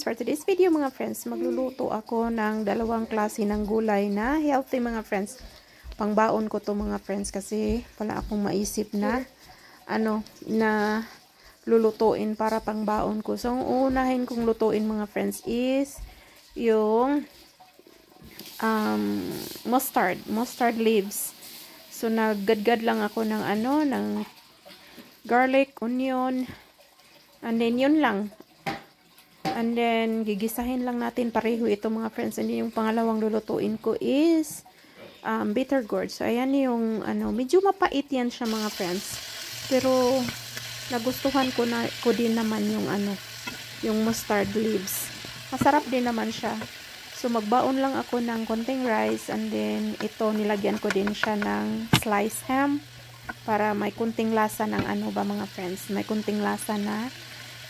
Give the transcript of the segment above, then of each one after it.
friends, for today's video mga friends, magluluto ako ng dalawang klase ng gulay na healthy mga friends. Pangbaon ko to mga friends kasi wala akong maisip na na lulutuin para pangbaon ko. So, ang unahin kong lutuin mga friends is yung mustard leaves. So, naggadgad lang ako ng ng garlic, onion, and then yun lang. And then, gigisahin lang natin pareho ito mga friends. And then, yung pangalawang lulutuin ko is bitter gourd. So, ayan yung, medyo mapait yan siya mga friends. Pero, nagustuhan ko din naman yung, yung mustard leaves. Masarap din naman siya. So, magbaon lang ako ng konting rice. And then, ito, nilagyan ko din siya ng sliced ham. Para may kunting lasa ng mga friends. May kunting lasa na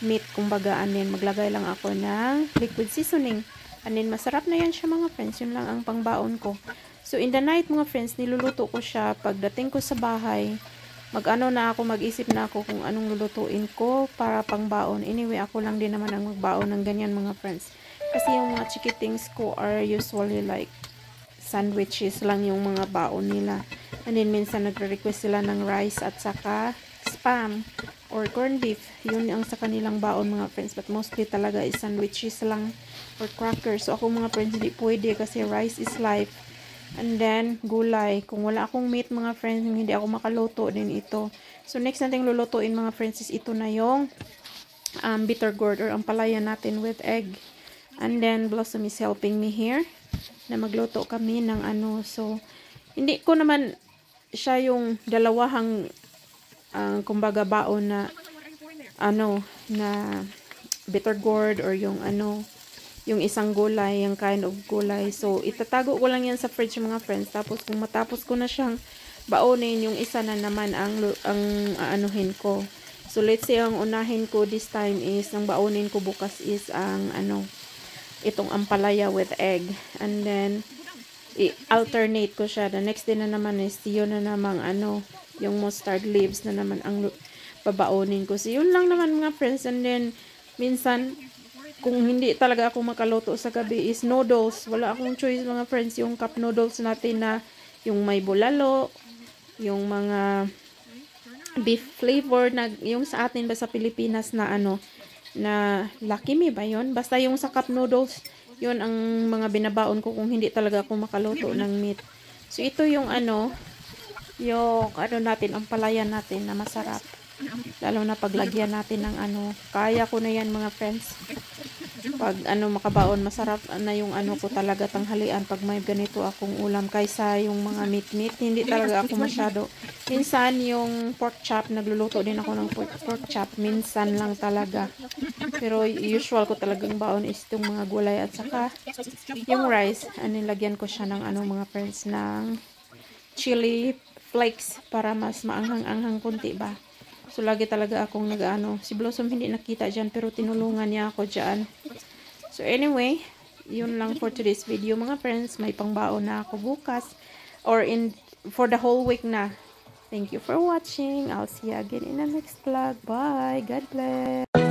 meat, kumbaga, and then maglagay lang ako ng liquid seasoning. And then masarap na yan siya mga friends. Yun lang ang pangbaon ko. So in the night mga friends, niluluto ko siya. Pagdating ko sa bahay, mag-isip na ako kung anong lulutuin ko para pangbaon. Anyway, ako lang din naman ang magbaon ng ganyan mga friends. Kasi yung mga chikitings ko are usually like sandwiches lang yung mga baon nila. And then minsan nagre-request sila ng rice at saka spam or corned beef. Yun ang sa kanilang baon mga friends. But mostly talaga is sandwiches lang or crackers. So ako mga friends hindi pwede kasi rice is life. And then gulay. Kung wala akong meat mga friends, hindi ako makaluto din ito. So next natin lulutuin mga friends is ito na yung bitter gourd or ampalaya natin with egg. And then Blossom is helping me here na magluto kami ng So hindi ko naman siya yung dalawahang kumbaga baon na na bitter gourd or yung yung isang gulay, yung kind of gulay. So itatago ko lang yan sa fridge mga friends. Tapos kung matapos ko na siyang baonin, yung isa na naman ang aanuhin ko. So let's say ang unahin ko this time is ang baonin ko bukas is ang itong ampalaya with egg. And then i-alternate ko siya. The next day na naman is yun na namang yung mustard leaves na naman ang babaonin ko. So, yun lang naman mga friends. And then, minsan, kung hindi talaga ako makaluto sa gabi is noodles. Wala akong choice mga friends. Yung cup noodles natin na yung may bulalo, yung mga beef flavor na yung sa atin ba sa Pilipinas na na Lucky Me ba yun? Basta yung sa cup noodles, yun ang mga binabaon ko kung hindi talaga ako makaluto ng meat. So, ito yung yung natin, ang palayan natin na masarap. Lalo na paglagyan natin ng kaya ko na yan mga friends. Pag makabaon, masarap na yung ko talaga tanghalian pag may ganito akong ulam kaysa yung mga meat. Hindi talaga ako masyado. Minsan yung pork chop, nagluluto din ako ng pork chop. Minsan lang talaga. Pero usual ko talagang baon is itong mga gulay at saka yung rice. Nilagyan ko siya ng mga friends ng chili flakes para mas maanghang-anghang kunti ba. So, lagi talaga akong si Blossom hindi nakita dyan pero tinulungan niya ako dyan. So, anyway, yun lang for today's video mga friends. May pangbaon na ako bukas or for the whole week na. Thank you for watching. I'll see you again in the next vlog. Bye. God bless.